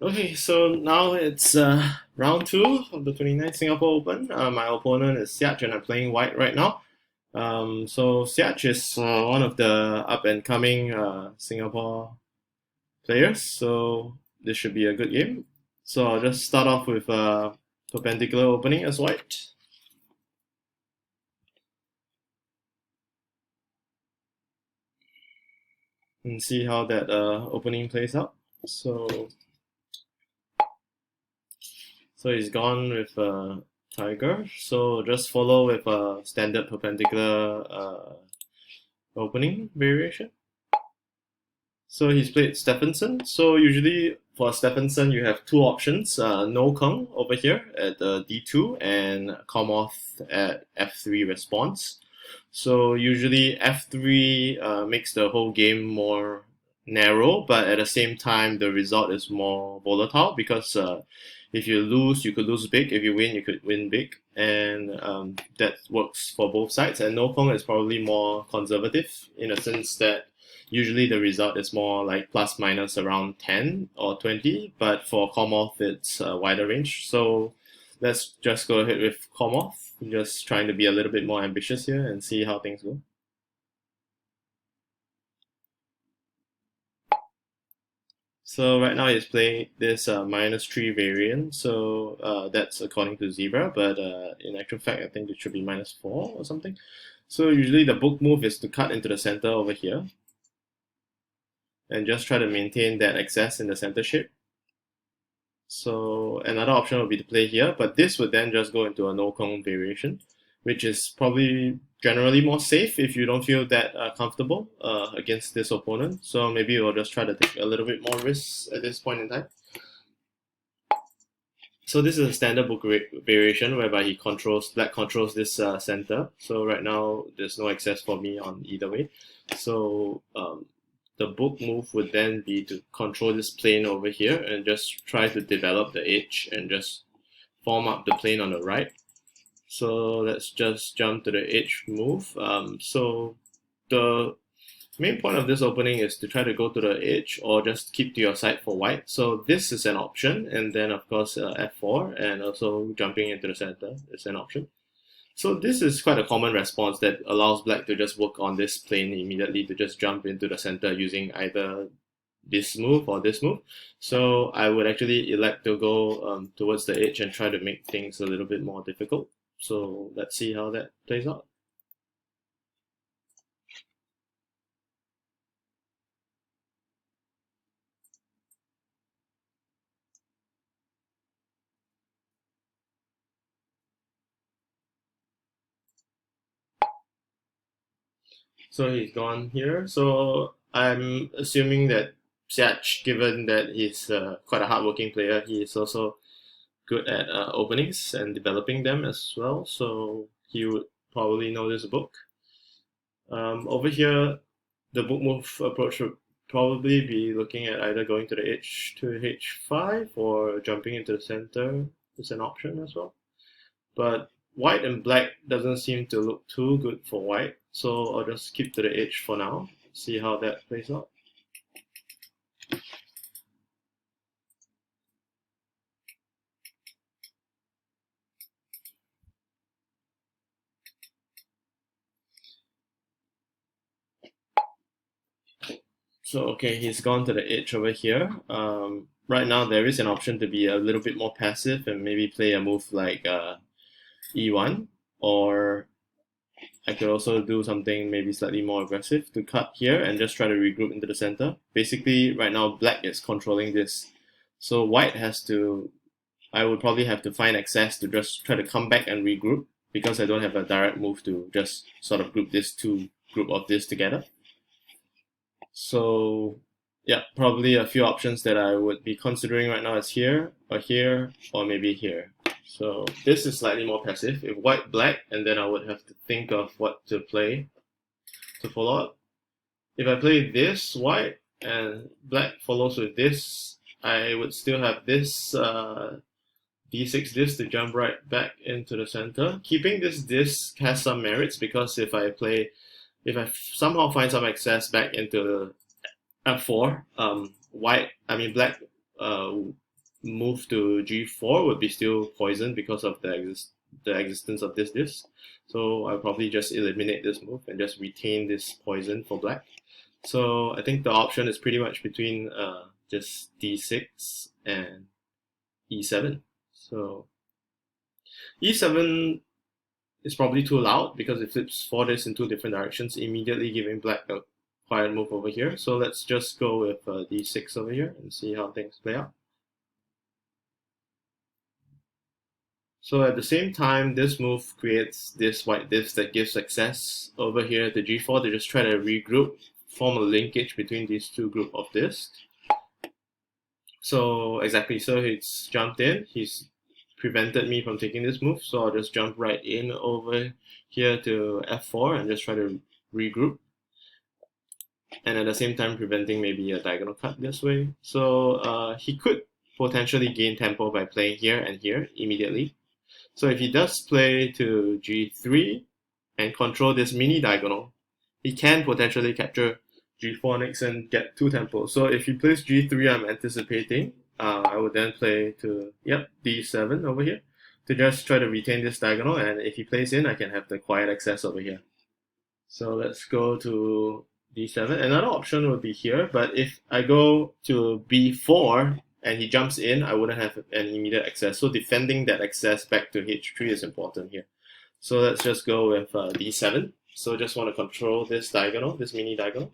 Okay, so now it's round two of the 29th Singapore Open. My opponent is Siach, and I'm playing white right now. So Siach is one of the up and coming Singapore players, so this should be a good game. So I'll just start off with perpendicular opening as white. And see how that opening plays out. So he's gone with tiger. So just follow with a standard perpendicular opening variation. So he's played Stephenson. So usually for Stephenson, you have two options: no kung over here at d2 and Kommoth at f3 response. So usually f3 makes the whole game more narrow, but at the same time the result is more volatile because if you lose, you could lose big. If you win, you could win big, and that works for both sides. And no kung is probably more conservative in a sense that usually the result is more like plus minus around 10 or 20, but for Kommoth it's a wider range. So let's just go ahead with Kommoth, just trying to be a little bit more ambitious here and see how things go. So right now he's playing this -3 variant, so that's according to Zebra, but in actual fact I think it should be -4 or something. So usually the book move is to cut into the center over here and just try to maintain that excess in the center shape. So another option would be to play here, but this would then just go into a no kung variation, which is probably generally more safe if you don't feel that comfortable against this opponent. So maybe we'll just try to take a little bit more risks at this point in time. So this is a standard book variation whereby black controls this center. So right now there's no access for me on either way. So the book move would then be to control this plane over here and just try to develop the edge and just form up the plane on the right. So let's just jump to the edge move. So the main point of this opening is to try to go to the edge or just keep to your side for white. So this is an option, and then of course f4 and also jumping into the center is an option. So this is quite a common response that allows black to just work on this plane immediately to just jump into the center using either this move or this move. So I would actually elect to go towards the edge and try to make things a little bit more difficult. So let's see how that plays out. So he's gone here. So I'm assuming that Siach, given that he's quite a hardworking player, he is also good at openings and developing them as well. So he would probably know this book. Over here, the book move approach would probably be looking at either going to the edge to h5 or jumping into the center is an option as well. But white and black doesn't seem to look too good for white, so I'll just keep to the edge for now, see how that plays out. So okay, he's gone to the edge over here. Right now there is an option to be a little bit more passive and maybe play a move like e1, or I could also do something maybe slightly more aggressive to cut here and just try to regroup into the center. Basically, right now black is controlling this, so white has to. I would probably have to find access to just try to come back and regroup because I don't have a direct move to just sort of group of this together. So yeah, probably a few options that I would be considering right now is here, or maybe here. So this is slightly more passive. If white, black, and then I would have to think of what to play to follow up. If I play this white and black follows with this, I would still have this d6 disc to jump right back into the center. Keeping this disc has some merits because if I somehow find some access back into f4, black move to g4 would be still poisoned because of the existence of this disc. So I'll probably just eliminate this move and just retain this poison for black. So I think the option is pretty much between just d6 and e7. So e7 is probably too loud because it flips 4 discs in 2 different directions, immediately giving black a quiet move over here. So let's just go with d6 over here and see how things play out. So at the same time, this move creates this white disc that gives access over here to g4 to just try to regroup, form a linkage between these two group of discs. So exactly, so he's jumped in, he's prevented me from taking this move, so I'll just jump right in over here to f4 and just try to regroup. And at the same time preventing maybe a diagonal cut this way. So he could potentially gain tempo by playing here and here immediately. So if he does play to g3 and control this mini diagonal, he can potentially capture g4 next and get 2 tempos. So if he plays g3, I'm anticipating, I would then play to, d7 over here to just try to retain this diagonal, and if he plays in, I can have the quiet access over here. So let's go to d7. Another option would be here, but if I go to b4 and he jumps in, I wouldn't have an immediate access. So defending that access back to h3 is important here. So let's just go with d7. So just want to control this diagonal, this mini diagonal.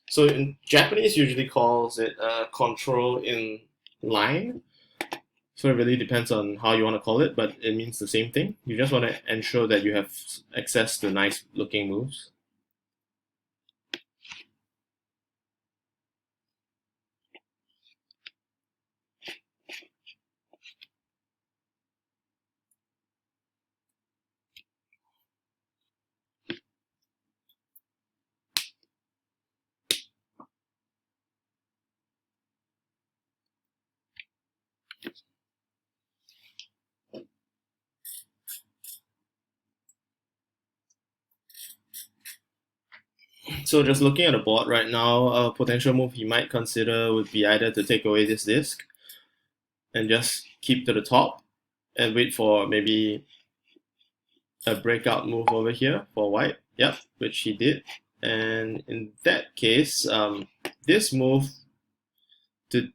So in Japanese usually calls it control in line. So it really depends on how you want to call it, but it means the same thing. You just want to ensure that you have access to nice looking moves. So just looking at the board right now, a potential move he might consider would be either to take away this disc and just keep to the top and wait for maybe a breakout move over here for white. Yep, which he did. And in that case, this move to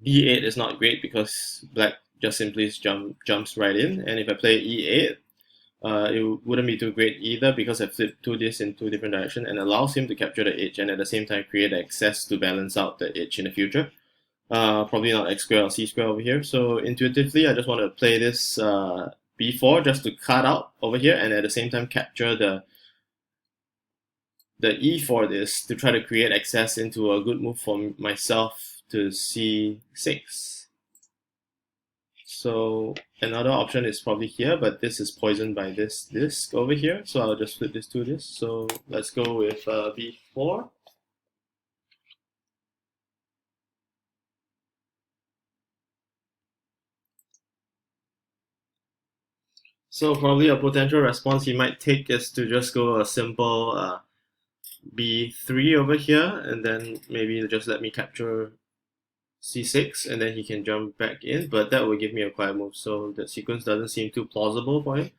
d8 is not great because black just simply jumps right in. And if I play e8, it wouldn't be too great either because I flipped 2 discs in 2 different directions and allows him to capture the edge and at the same time create access to balance out the edge in the future. Probably not x square or c square over here. So intuitively, I just want to play this b4 just to cut out over here and at the same time capture the e4 disc to try to create access into a good move for myself to c6. So another option is probably here, but this is poisoned by this disc over here. So I'll just flip this to this. So let's go with b4. So probably a potential response he might take is to just go a simple b3 over here, and then maybe just let me capture c6, and then he can jump back in, but that will give me a quiet move, so that sequence doesn't seem too plausible for him.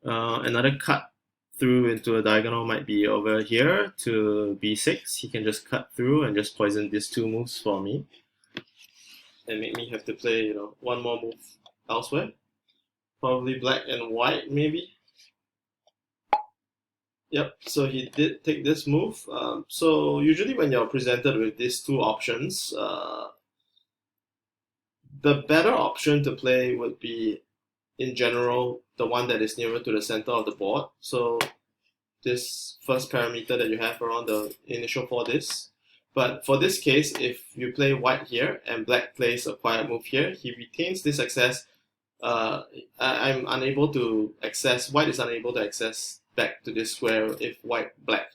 Another cut through into a diagonal might be over here to b6. He can just cut through and just poison these 2 moves for me and make me have to play, one more move elsewhere. Probably black and white, maybe. Yep, so he did take this move. So usually when you're presented with these 2 options, the better option to play would be, in general, the one that is nearer to the center of the board. So this first parameter that you have around the initial 4 discs. But for this case, if you play white here and black plays a quiet move here, he retains this access. I'm unable to access, white is unable to access back to this square if white, black.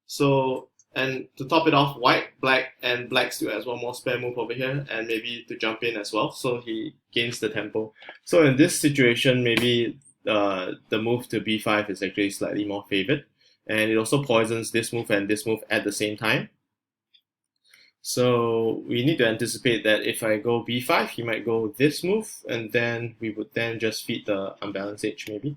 So, and to top it off, white, black, and black still has one more spare move over here, and maybe to jump in as well, so he gains the tempo. So in this situation, maybe the move to b5 is actually slightly more favored, and it also poisons this move and this move at the same time. So we need to anticipate that if I go b5, he might go this move, and then we would then just feed the unbalanced h maybe.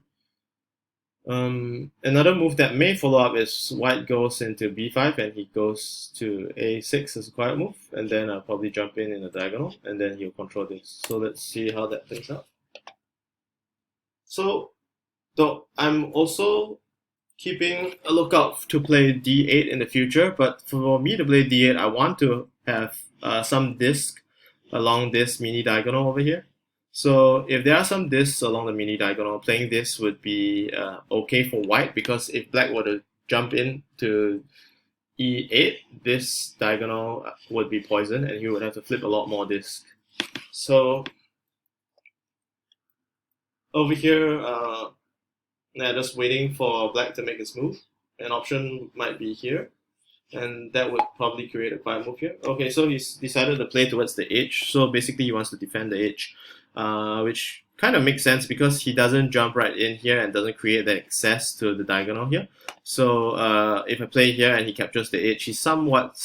Another move that may follow up is white goes into b5 and he goes to a6 as a quiet move, and then I'll probably jump in a diagonal, and then he'll control this. So let's see how that plays out. So though I'm also keeping a lookout to play d8 in the future, but for me to play d8, I want to have some disc along this mini diagonal over here. So if there are some discs along the mini diagonal, playing this would be okay for white, because if black were to jump in to e8, this diagonal would be poisoned and he would have to flip a lot more discs. So over here, just waiting for black to make his move. An option might be here, and that would probably create a quiet move here. Okay, so he's decided to play towards the edge. So basically he wants to defend the edge, which kind of makes sense because he doesn't jump right in here and doesn't create the access to the diagonal here. So if I play here and he captures the edge, he somewhat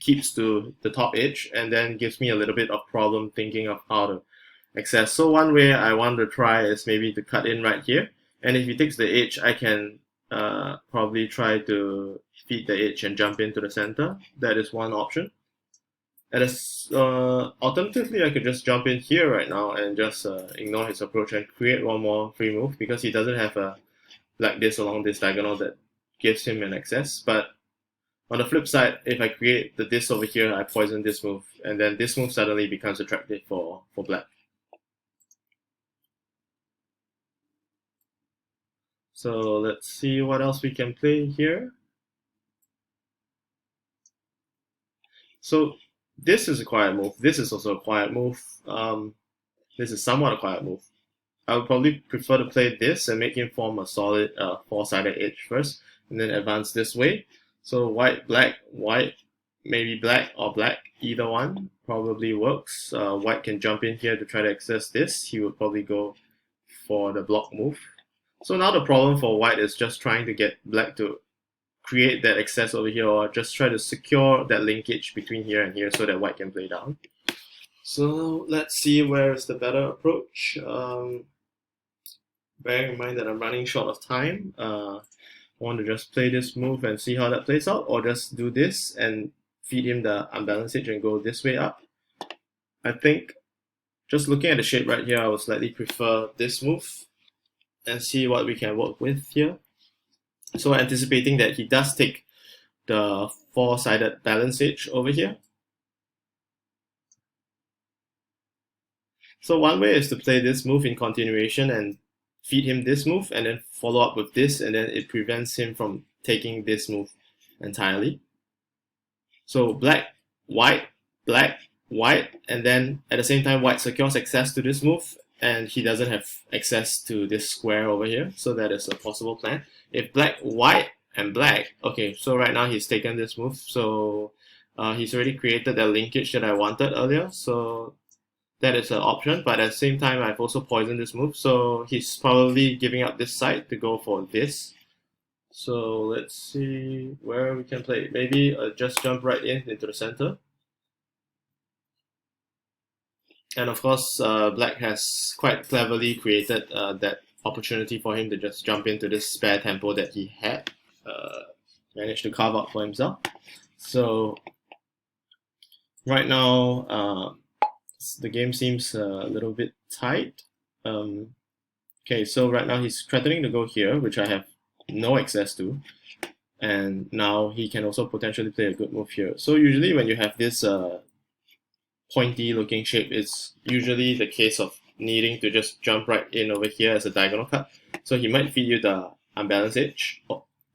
keeps to the top edge and then gives me a little bit of problem thinking of how to access. So one way I want to try is maybe to cut in right here. And if he takes the edge, I can probably try to feed the edge and jump into the center. That is one option. And alternatively, I could just jump in here right now and just ignore his approach and create one more free move, because he doesn't have a like this along this diagonal that gives him an access. But on the flip side, if I create the this over here, I poison this move, and then this move suddenly becomes attractive for black. So let's see what else we can play here. So this is a quiet move. This is also a quiet move. This is somewhat a quiet move. I would probably prefer to play this and make him form a solid four-sided edge first, and then advance this way. So white, maybe black or black, either one probably works. White can jump in here to try to access this. He would probably go for the block move. So now the problem for white is just trying to get black to create that access over here, or just try to secure that linkage between here and here so that white can play down. So let's see where is the better approach. Bearing in mind that I'm running short of time, I want to just play this move and see how that plays out, or just do this and feed him the unbalanced edge and go this way up. I think just looking at the shape right here, I would slightly prefer this move and see what we can work with here. So anticipating that he does take the four-sided balance edge over here. So one way is to play this move in continuation and feed him this move, and then follow up with this, and then it prevents him from taking this move entirely. So black, white, and then at the same time white secures access to this move, and he doesn't have access to this square over here, so that is a possible plan. If black, white, and black, okay, so right now he's taken this move, so he's already created that linkage that I wanted earlier, so that is an option. But at the same time, I've also poisoned this move, so he's probably giving up this side to go for this. So let's see where we can play. Maybe just jump right into the center. And of course, black has quite cleverly created that opportunity for him to just jump into this spare tempo that he had managed to carve out for himself. So right now, the game seems a little bit tight. Okay, so right now he's threatening to go here, which I have no access to. And now he can also potentially play a good move here. So usually when you have this pointy looking shape, it's usually the case of needing to just jump right in over here as a diagonal cut. So he might feed you the unbalanced edge,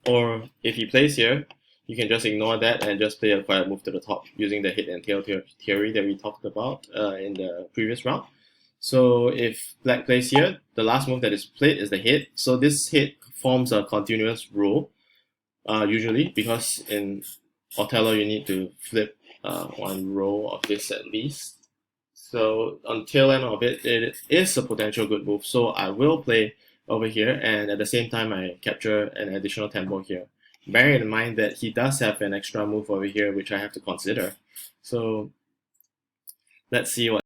or if he plays here, you can just ignore that and just play a quiet move to the top using the head and tail theory that we talked about in the previous round. So if black plays here, the last move that is played is the head. So this head forms a continuous row, usually, because in Othello you need to flip one row of this at least. So on tail end of it, it is a potential good move. So I will play over here, and at the same time I capture an additional tempo here. Bearing in mind that he does have an extra move over here which I have to consider. So let's see what